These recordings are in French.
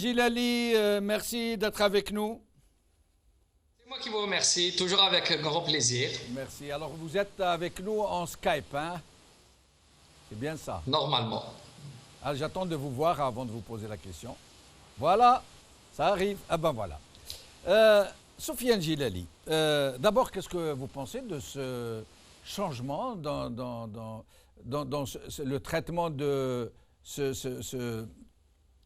Gilali, merci d'être avec nous. C'est moi qui vous remercie, toujours avec un grand plaisir. Merci. Alors, vous êtes avec nous en Skype, hein? C'est bien ça. Normalement. Ah, j'attends de vous voir avant de vous poser la question. Voilà, ça arrive. Ah ben voilà. Soufiane Gilali, d'abord, qu'est-ce que vous pensez de ce changement dans le traitement de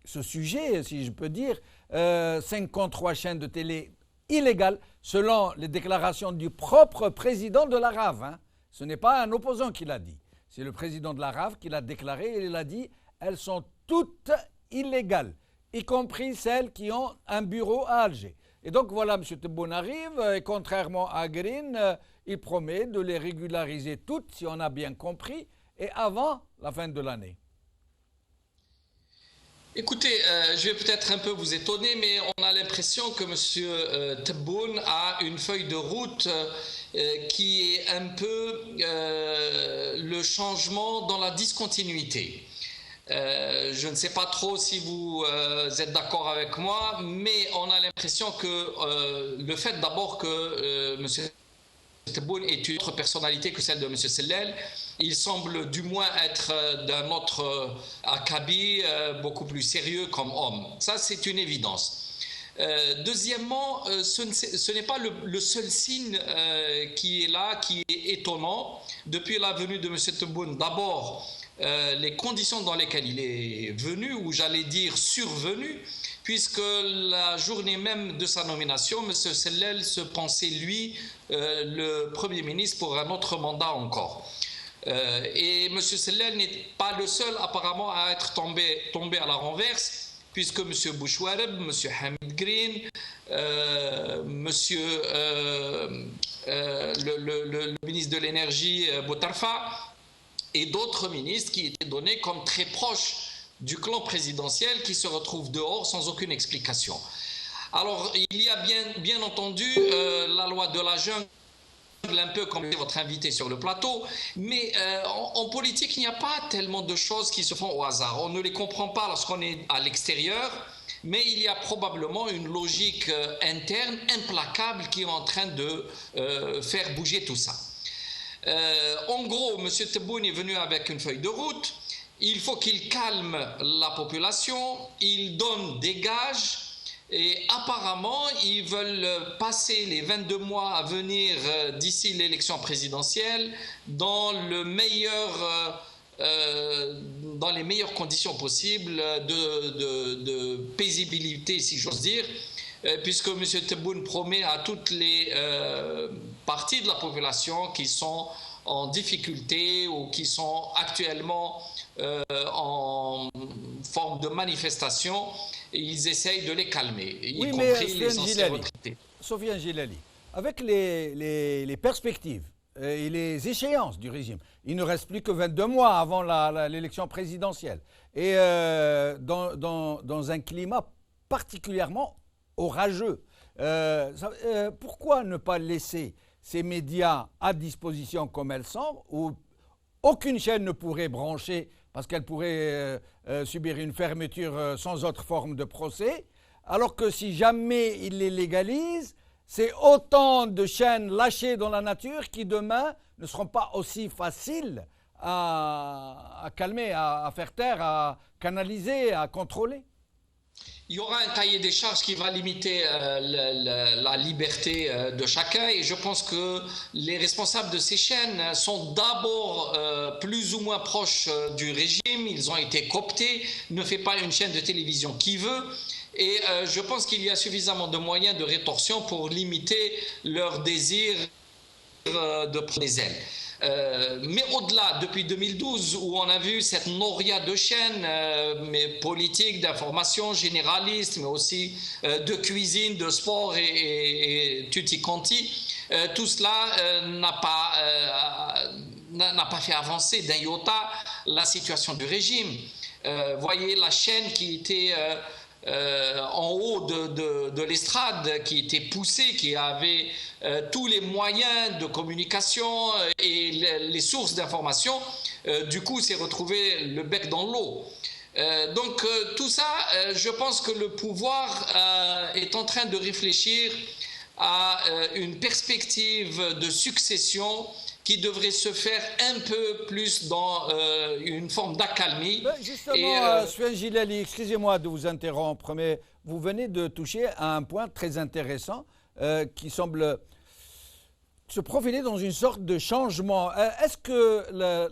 ce sujet, si je peux dire, 53 chaînes de télé illégales, selon les déclarations du propre président de la RAV. Hein. Ce n'est pas un opposant qui l'a dit. C'est le président de la RAV qui l'a déclaré et il a dit elles sont toutes illégales, y compris celles qui ont un bureau à Alger. Et donc voilà, M. Tebboune arrive, et contrairement à Green, il promet de les régulariser toutes, si on a bien compris, et avant la fin de l'année. Écoutez, je vais peut-être un peu vous étonner, mais on a l'impression que M. Tebboune a une feuille de route qui est un peu le changement dans la discontinuité. Je ne sais pas trop si vous êtes d'accord avec moi, mais on a l'impression que le fait d'abord que M. Tebboune est une autre personnalité que celle de M. Sellel. Il semble du moins être d'un autre acabit, beaucoup plus sérieux comme homme. Ça, c'est une évidence. Deuxièmement, ce n'est pas le seul signe qui est là, qui est étonnant. Depuis la venue de M. Tebboune, d'abord, les conditions dans lesquelles il est venu, ou j'allais dire survenu, puisque la journée même de sa nomination, M. Sellel se pensait, lui, le Premier ministre pour un autre mandat encore. Et M. Sellel n'est pas le seul apparemment à être tombé à la renverse, puisque M. Bouchouareb, M. Hamid Green, le ministre de l'énergie Boutarfa et d'autres ministres qui étaient donnés comme très proches du clan présidentiel qui se retrouvent dehors sans aucune explication. Alors, il y a bien entendu la loi de la jungle, un peu comme votre invité sur le plateau, mais en politique, il n'y a pas tellement de choses qui se font au hasard. On ne les comprend pas lorsqu'on est à l'extérieur, mais il y a probablement une logique interne implacable qui est en train de faire bouger tout ça. En gros, M. Tebboune est venu avec une feuille de route. Il faut qu'il calme la population, il donne des gages et apparemment ils veulent passer les 22 mois à venir d'ici l'élection présidentielle dans les meilleures conditions possibles de paisibilité, si j'ose dire, puisque M. Tebboune promet à toutes les parties de la population qui sont en difficulté ou qui sont actuellement en forme de manifestation, ils essayent de les calmer, y compris les anciens retraités. Soufiane Gilali, avec les perspectives et les échéances du régime, il ne reste plus que 22 mois avant l'élection présidentielle. Et dans un climat particulièrement orageux, pourquoi ne pas laisser ces médias à disposition comme elles sont, où aucune chaîne ne pourrait brancher parce qu'elle pourrait subir une fermeture sans autre forme de procès, alors que si jamais ils les légalisent, c'est autant de chaînes lâchées dans la nature qui demain ne seront pas aussi faciles à calmer, à faire taire, à canaliser, à contrôler. Il y aura un cahier des charges qui va limiter la liberté de chacun et je pense que les responsables de ces chaînes sont d'abord plus ou moins proches du régime, ils ont été cooptés, ne fait pas une chaîne de télévision qui veut et je pense qu'il y a suffisamment de moyens de rétorsion pour limiter leur désir de prendre des ailes. Mais au-delà, depuis 2012, où on a vu cette noria de chaînes, mais politiques, d'information, généralistes, mais aussi de cuisine, de sport et tutti quanti, tout cela n'a pas fait avancer d'un iota la situation du régime. Voyez la chaîne qui était en haut de l'estrade, qui était poussée, qui avait tous les moyens de communication et les sources d'information, du coup s'est retrouvé le bec dans l'eau. Tout ça, je pense que le pouvoir est en train de réfléchir à une perspective de succession qui devrait se faire un peu plus dans une forme d'accalmie. Ben justement, Soufiane Gilali, excusez-moi de vous interrompre, mais vous venez de toucher à un point très intéressant qui semble se profiler dans une sorte de changement. Est-ce que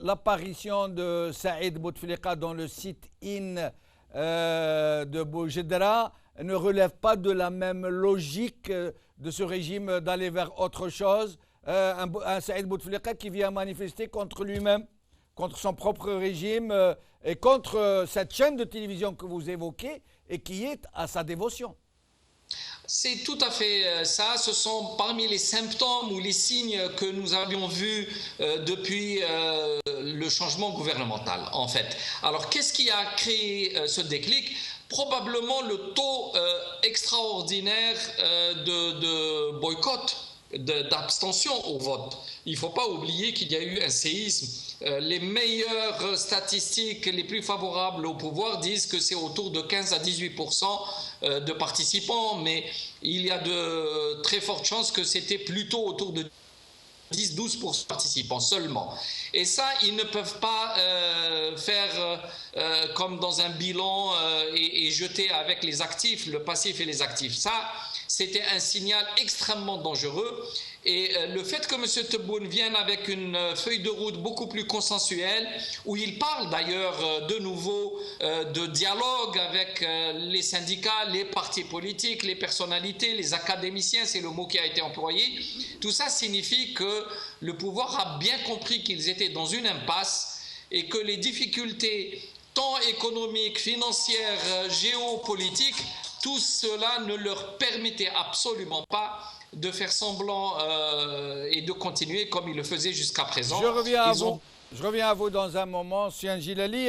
l'apparition de Saïd Bouteflika dans le sit-in de Boujedra ne relève pas de la même logique de ce régime d'aller vers autre chose, un Saïd Bouteflika qui vient manifester contre lui-même, contre son propre régime et contre cette chaîne de télévision que vous évoquez et qui est à sa dévotion? C'est tout à fait ça. Ce sont parmi les symptômes ou les signes que nous avions vus depuis le changement gouvernemental, en fait. Alors, qu'est-ce qui a créé ce déclic? Probablement le taux extraordinaire de boycott, d'abstention au vote. Il ne faut pas oublier qu'il y a eu un séisme. Les meilleures statistiques, les plus favorables au pouvoir, disent que c'est autour de 15 à 18% de participants, mais il y a de très fortes chances que c'était plutôt autour de 10-12% de participants seulement. Et ça, ils ne peuvent pas faire comme dans un bilan et jeter avec les actifs, le passif et les actifs. Ça, c'était un signal extrêmement dangereux. Et le fait que M. Tebboune vienne avec une feuille de route beaucoup plus consensuelle, où il parle d'ailleurs de nouveau de dialogue avec les syndicats, les partis politiques, les personnalités, les académiciens, c'est le mot qui a été employé, tout ça signifie que le pouvoir a bien compris qu'ils étaient dans une impasse et que les difficultés tant économiques, financières, géopolitiques, tout cela ne leur permettait absolument pas de faire semblant et de continuer comme ils le faisaient jusqu'à présent. Je reviens à vous dans un moment, Soufiane Gilali.